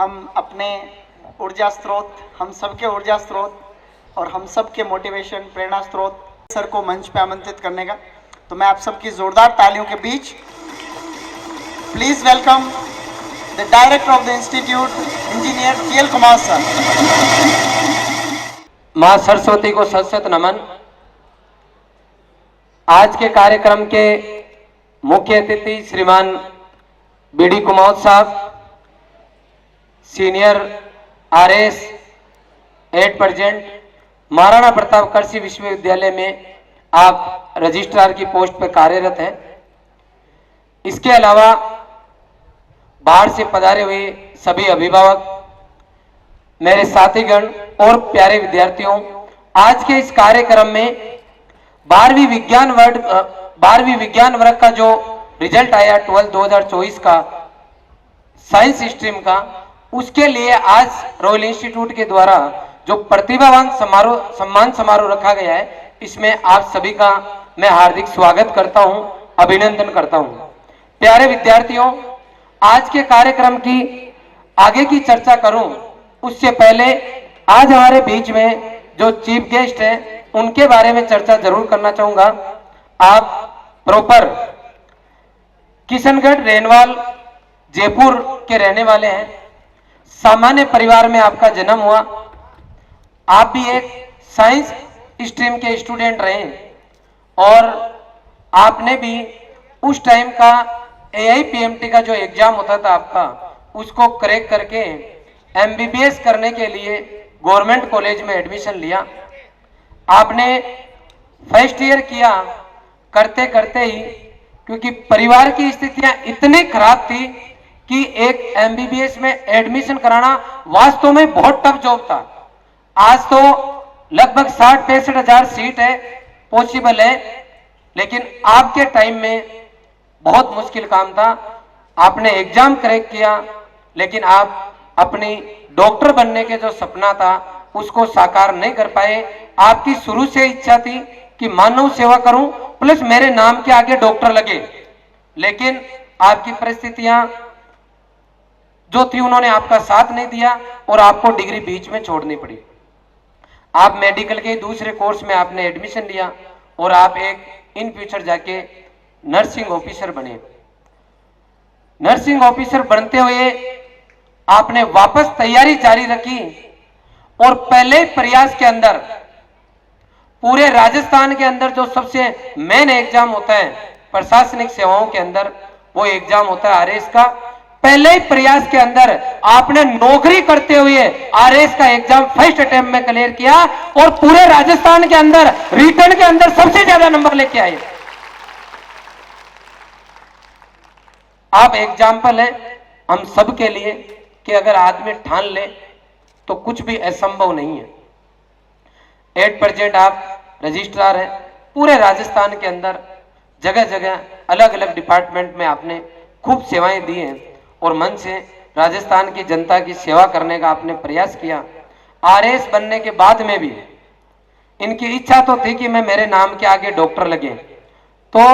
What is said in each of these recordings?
हम अपने ऊर्जा स्रोत, हम सबके ऊर्जा स्रोत और हम सबके मोटिवेशन, प्रेरणा स्रोत सर को मंच पे आमंत्रित करने का। तो मैं आप सबकी जोरदार तालियों के बीच please welcome the director of the institute, engineer TL Kumar sir. मां सरस्वती को सत नमन। आज के कार्यक्रम के मुख्य अतिथि श्रीमान BD कुमावत साहब, सीनियर RS 8% महाराणा प्रताप कृषि विश्वविद्यालय में आप रजिस्ट्रार की पोस्ट पर कार्यरत हैं। इसके अलावा बाहर से पधारे हुए सभी अभिभावक, मेरे साथीगण और प्यारे विद्यार्थियों, आज के इस कार्यक्रम में 12वीं विज्ञान वर्ग का जो रिजल्ट आया 12 2024 का साइंस स्ट्रीम का, उसके लिए आज रॉयल इंस्टीट्यूट के द्वारा जो प्रतिभावान सम्मान समारोह रखा गया है, इसमें आप सभी का मैं हार्दिक स्वागत करता हूं, अभिनंदन करता हूं। प्यारे विद्यार्थियों, आज के कार्यक्रम की आगे की चर्चा करूं उससे पहले आज हमारे बीच में जो चीफ गेस्ट हैं उनके बारे में चर्चा जरूर करना चाहूंगा। आप प्रॉपर किशनगढ़, रेनवाल, जयपुर के रहने वाले हैं। सामान्य परिवार में आपका जन्म हुआ। आप भी एक साइंस स्ट्रीम के स्टूडेंट रहे और आपने भी उस टाइम का AIPMT का जो एग्जाम होता था आपका, उसको क्रैक करके MBBS करने के लिए गवर्नमेंट कॉलेज में एडमिशन लिया। आपने फर्स्ट ईयर किया, करते करते ही क्योंकि परिवार की स्थितियां इतनी खराब थी कि एक MBBS में एडमिशन कराना वास्तव में बहुत टफ जॉब था। आज तो लगभग 60-65 हजार सीट है, पॉसिबल है, लेकिन आपके टाइम में बहुत मुश्किल काम था। आपने एग्जाम क्रैक किया, लेकिन आप अपनी डॉक्टर बनने के जो सपना था उसको साकार नहीं कर पाए। आपकी शुरू से इच्छा थी कि मानव सेवा करूं प्लस मेरे नाम के आगे डॉक्टर लगे, लेकिन आपकी परिस्थितियां जो थी उन्होंने आपका साथ नहीं दिया और आपको डिग्री बीच में छोड़नी पड़ी। आप मेडिकल के दूसरे कोर्स में आपने एडमिशन लिया और आप एक इन फ्यूचर जाके नर्सिंग ऑफिसर बने। नर्सिंग ऑफिसर बनते हुए आपने वापस तैयारी जारी रखी और पहले प्रयास के अंदर पूरे राजस्थान के अंदर जो सबसे मेन एग्जाम होता है प्रशासनिक सेवाओं के अंदर, वो एग्जाम होता है RS का। पहले ही प्रयास के अंदर आपने नौकरी करते हुए RS का एग्जाम फर्स्ट अटेम्प्ट में क्लियर किया और पूरे राजस्थान के अंदर रिटर्न के अंदर सबसे ज्यादा नंबर लेके आए। आप एग्जाम्पल है हम सब के लिए कि अगर आदमी ठान ले तो कुछ भी असंभव नहीं है। 8% आप रजिस्ट्रार हैं। पूरे राजस्थान के अंदर जगह जगह अलग अलग डिपार्टमेंट में आपने खूब सेवाएं दी हैं और मन से राजस्थान की जनता की सेवा करने का आपने प्रयास किया। RS बनने के बाद में भी इनकी इच्छा तो थी कि मैं मेरे नाम के आगे डॉक्टर लगे, तो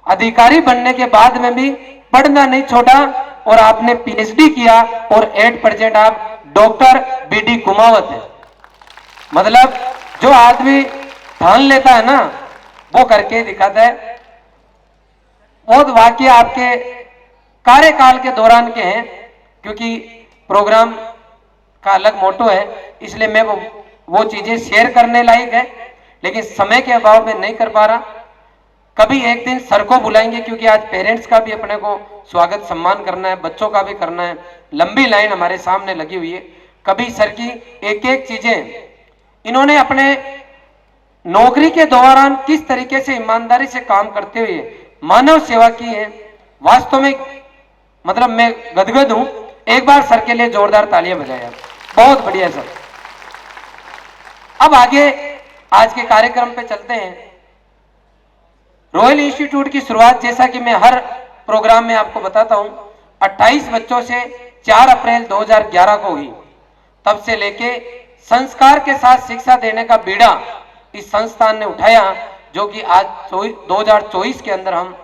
अधिकारी बनने के बाद में भी पढ़ना नहीं छोड़ा और आपने PhD किया और 8% आप डॉक्टर BD कुमावत है। मतलब जो आदमी ठान लेता है ना, वो करके दिखाता है। बहुत वाक्य आपके कार्यकाल के दौरान के हैं, क्योंकि प्रोग्राम का अलग मोटो है, इसलिए मैं वो चीजें शेयर करने लायक है, लेकिन समय के अभाव में नहीं कर पा रहा। कभी एक दिन सर को बुलाएंगे, क्योंकि आज पेरेंट्स का भी अपने को स्वागत सम्मान करना है, बच्चों का भी करना है। लंबी लाइन हमारे सामने लगी हुई है। कभी सर की एक एक चीजें इन्होंने अपने नौकरी के दौरान किस तरीके से ईमानदारी से काम करते हुए मानव सेवा की है, वास्तव में मतलब मैं गदगद हूं। एक बार सर के लिए जोरदार तालियां बजाया। बहुत बढ़िया सर। अब आगे आज के कार्यक्रम पे चलते हैं। रॉयल इंस्टीट्यूट की शुरुआत, जैसा कि मैं हर प्रोग्राम में आपको बताता हूं, 28 बच्चों से 4 अप्रैल 2011 को हुई। तब से लेके संस्कार के साथ शिक्षा देने का बीड़ा इस संस्थान ने उठाया, जो कि आज 2024 के अंदर हम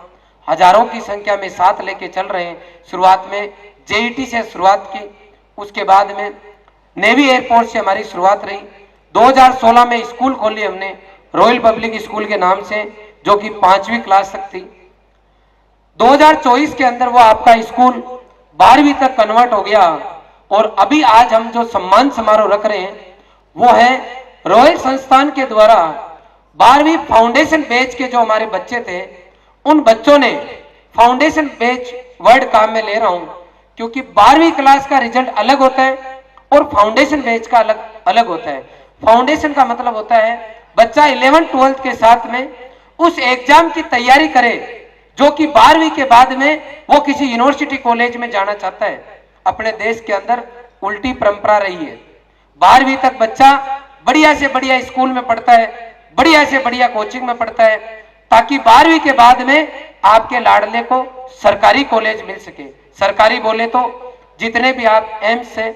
हजारों की संख्या में साथ लेके चल रहे हैं। शुरुआत में JET से शुरुआत की उसके बाद में नेवी एयरफोर्स से हमारी शुरुआत रही। 2016 में स्कूल खोली हमने रॉयल पब्लिक स्कूल के नाम से, जो कि 5वीं क्लास तक थी। 2024 के अंदर वो आपका स्कूल 12वीं तक कन्वर्ट हो गया और अभी आज हम जो सम्मान समारोह रख रहे हैं वो है रॉयल संस्थान के द्वारा 12वीं फाउंडेशन बैच के जो हमारे बच्चे थे, उन बच्चों ने फाउंडेशन बैच वर्ड काम में ले रहा हूं क्योंकि 12वीं क्लास का रिजल्ट अलग होता है और फाउंडेशन बैच का अलग होता है। फाउंडेशन का मतलब होता है बच्चा 11th 12th के साथ में उस एग्जाम की तैयारी करे जो कि 12वीं के बाद में वो किसी यूनिवर्सिटी कॉलेज में जाना चाहता है। अपने देश के अंदर उल्टी परंपरा रही है, 12वीं तक बच्चा बढ़िया से बढ़िया स्कूल में पढ़ता है, बढ़िया से बढ़िया कोचिंग में पढ़ता है, ताकि 12वीं के बाद में आपके लाडले को सरकारी कॉलेज मिल सके। सरकारी बोले तो जितने भी आप एम्स है,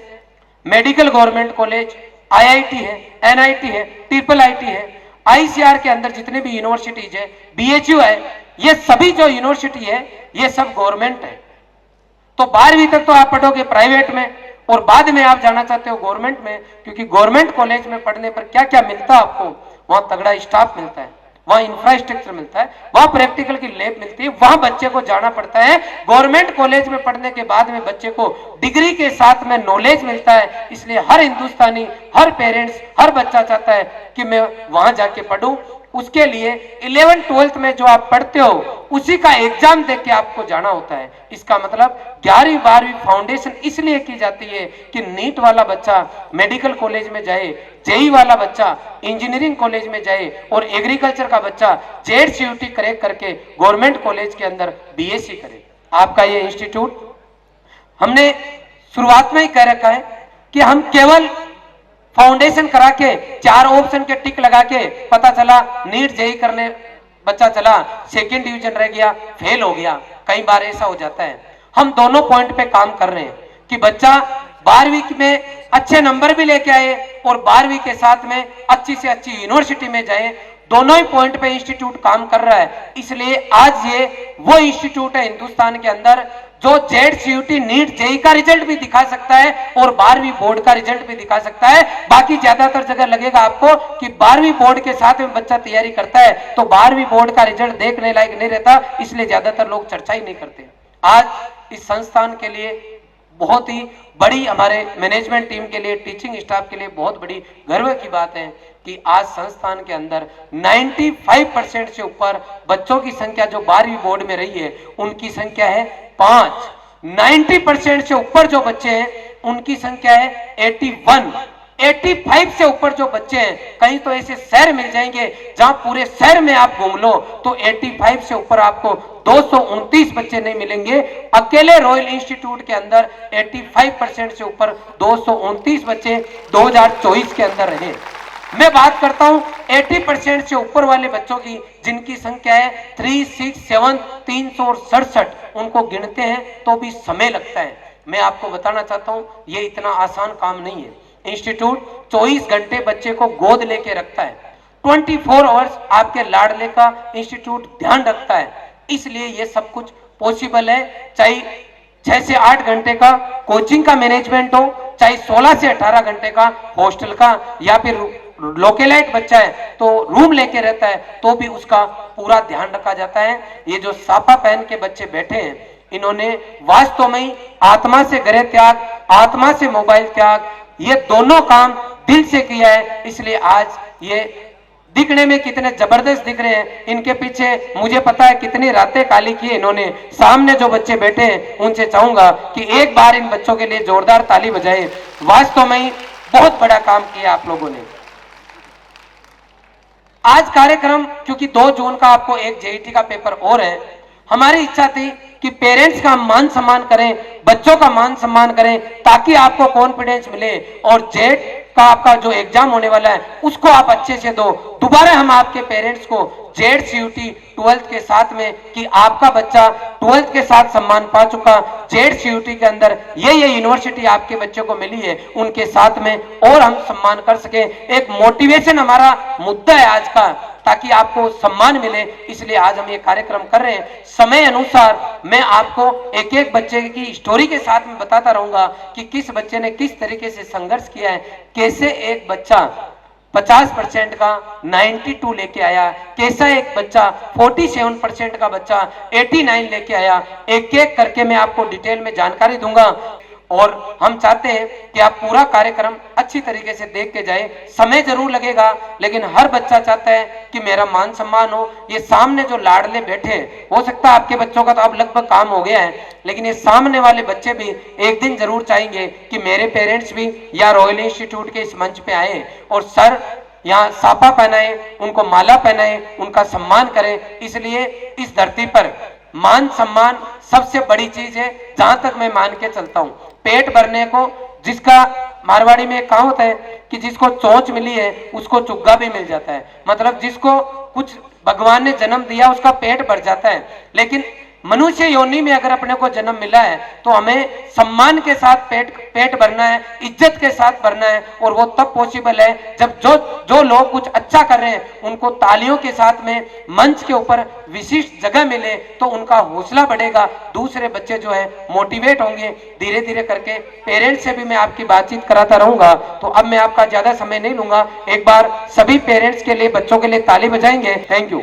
मेडिकल गवर्नमेंट कॉलेज, IIT है, NIT है, IIIT है, ICR के अंदर जितने भी यूनिवर्सिटीज है, BHU है, ये सभी जो यूनिवर्सिटी है ये सब गवर्नमेंट है। तो 12वीं तक तो आप पढ़ोगे प्राइवेट में और बाद में आप जाना चाहते हो गवर्नमेंट में, क्योंकि गवर्नमेंट कॉलेज में पढ़ने पर क्या क्या मिलता है आपको, वहां तगड़ा स्टाफ मिलता है, वहां इंफ्रास्ट्रक्चर मिलता है, वहां प्रैक्टिकल की लैब मिलती है, वहां बच्चे को जाना पड़ता है। गवर्नमेंट कॉलेज में पढ़ने के बाद में बच्चे को डिग्री के साथ में नॉलेज मिलता है। इसलिए हर हिंदुस्तानी, हर पेरेंट्स, हर बच्चा चाहता है कि मैं वहां जाके पढ़ूं। उसके लिए 11th 12th में जो आप पढ़ते हो उसी का एग्जाम देके आपको जाना होता है। इसका मतलब 11वीं 12वीं फाउंडेशन इसलिए की जाती है कि नीट वाला बच्चा मेडिकल कॉलेज में जाए, जेई वाला बच्चा इंजीनियरिंग कॉलेज में जाए और एग्रीकल्चर का बच्चा जेड CUT क्रैक करके गवर्नमेंट कॉलेज के अंदर BSc करे। आपका ये इंस्टीट्यूट हमने शुरुआत में ही कह रखा है कि हम केवल फाउंडेशन करा के 4 ऑप्शन के टिक लगा के पता चला नीट जेई करने बच्चा चला, 2nd डिवीजन रह गया, फेल हो गया, कई बार ऐसा हो जाता है। हम दोनों पॉइंट पे काम कर रहे हैं कि बच्चा 12वीं में अच्छे नंबर भी लेके आए और 12वीं के साथ में अच्छी से अच्छी यूनिवर्सिटी में जाए। दोनों ही पॉइंट पे इंस्टीट्यूट काम कर रहा है। इसलिए आज ये वो इंस्टीट्यूट है हिंदुस्तान के अंदर जो जेड CUT नीट जेई का रिजल्ट भी दिखा सकता है और 12वीं बोर्ड का रिजल्ट भी दिखा सकता है। बाकी ज्यादातर जगह लगेगा आपको कि 12वीं बोर्ड के साथ में बच्चा तैयारी करता है तो 12वीं बोर्ड का रिजल्ट देखने लायक नहीं रहता, इसलिए ज्यादातर लोग चर्चा ही नहीं करते। आज इस संस्थान के लिए बहुत ही बड़ी, हमारे मैनेजमेंट टीम के लिए, टीचिंग स्टाफ के लिए बहुत बड़ी गर्व की बात है कि आज संस्थान के अंदर 95% से ऊपर बच्चों की संख्या जो 12वीं बोर्ड में रही है उनकी संख्या है 5। 90% से ऊपर जो बच्चे हैं उनकी संख्या है 81। 85 से ऊपर जो बच्चे हैं, कहीं तो ऐसे शहर मिल जाएंगे जहां पूरे शहर में आप घूम लो तो 85 से ऊपर आपको 229 बच्चे नहीं मिलेंगे। अकेले रॉयल इंस्टीट्यूट के अंदर 85% से ऊपर 229 बच्चे 2024 के अंदर रहे। मैं बात करता हूं 80% से ऊपर वाले बच्चों की, जिनकी संख्या है 367 367, उनको गिनते हैं तो भी समय लगता है। मैं आपको बताना चाहता हूं ये इतना आसान काम नहीं है। इंस्टीट्यूट 24 घंटे बच्चे को गोद लेके रखता है, 24 आवर्स आपके लाडले का इंस्टीट्यूट ध्यान रखता है। इसलिए ये सब कुछ पॉसिबल है, चाहे 6 से 8 घंटे का कोचिंग का मैनेजमेंट हो, चाहे 16 से 18 घंटे का हॉस्टल का, या फिर लोकेलाइट बच्चा है तो रूम लेके रहता है तो भी उसका पूरा ध्यान रखा जाता है। ये जो साफा पहन के बच्चे बैठे हैं, इन्होंने वास्तव में ही आत्मा से गृह त्याग, आत्मा से मोबाइल त्याग, ये दोनों काम दिल से किया है। इसलिए आज ये दिखने में कितने जबरदस्त दिख रहे हैं। इनके पीछे मुझे पता है कितनी रातें काली की इन्होंने। सामने जो बच्चे बैठे हैं उनसे चाहूंगा कि एक बार इन बच्चों के लिए जोरदार ताली बजाएं। वास्तव में ही बहुत बड़ा काम किया आप लोगों ने। आज कार्यक्रम, क्योंकि 2 जून का आपको एक JET का पेपर और है, हमारी इच्छा थी कि पेरेंट्स का मान सम्मान करें, बच्चों का मान सम्मान करें, ताकि आपको कॉन्फिडेंस मिले और जेड का आपका जो एग्जाम होने वाला है उसको आप अच्छे से दो। दोबारा हम आपके पेरेंट्स को जेड CUT 12th के साथ में कि आपका बच्चा 12th के साथ सम्मान पा चुका, जेड CUT के अंदर ये यूनिवर्सिटी आपके बच्चों को मिली है, उनके साथ में और हम सम्मान कर सके। एक मोटिवेशन हमारा मुद्दा है आज का ताकि आपको सम्मान मिले, इसलिए आज हम ये कार्यक्रम कर रहे हैं। समय अनुसार मैं आपको एक एक बच्चे की स्टोरी के साथ में बताता रहूंगा कि किस बच्चे ने किस तरीके से संघर्ष किया है, कैसे एक बच्चा 50% का 92 लेके आया, कैसा एक बच्चा 47% का बच्चा 89 लेके आया। एक एक करके मैं आपको डिटेल में जानकारी दूंगा और हम चाहते हैं कि आप पूरा कार्यक्रम अच्छी तरीके से देख के जाए। समय जरूर लगेगा, लेकिन हर बच्चा चाहता है कि मेरा मान सम्मान हो। ये सामने जो लाडले बैठे, हो सकता है आपके बच्चों का तो अब लगभग काम हो गया है, लेकिन ये सामने वाले बच्चे भी एक दिन जरूर चाहेंगे कि मेरे पेरेंट्स भी या रॉयल इंस्टीट्यूट के इस मंच पे आए और सर यहाँ साफा पहनाए, उनको माला पहनाए, उनका सम्मान करें। इसलिए इस धरती पर मान सम्मान सबसे बड़ी चीज है, जहां तक मैं मान के चलता हूं। पेट भरने को, जिसका मारवाड़ी में कहावत है कि जिसको चोंच मिली है उसको चुग्गा भी मिल जाता है, मतलब जिसको कुछ भगवान ने जन्म दिया उसका पेट भर जाता है। लेकिन मनुष्य योनि में अगर अपने को जन्म मिला है तो हमें सम्मान के साथ पेट भरना है, इज्जत के साथ भरना है। और वो तब पॉसिबल है जब जो लोग कुछ अच्छा कर रहे हैं उनको तालियों के साथ में मंच के ऊपर विशिष्ट जगह मिले तो उनका हौसला बढ़ेगा, दूसरे बच्चे जो है मोटिवेट होंगे। धीरे धीरे करके पेरेंट्स से भी मैं आपकी बातचीत कराता रहूंगा। तो अब मैं आपका ज्यादा समय नहीं लूंगा, एक बार सभी पेरेंट्स के लिए, बच्चों के लिए ताली बजाएंगे। Thank you.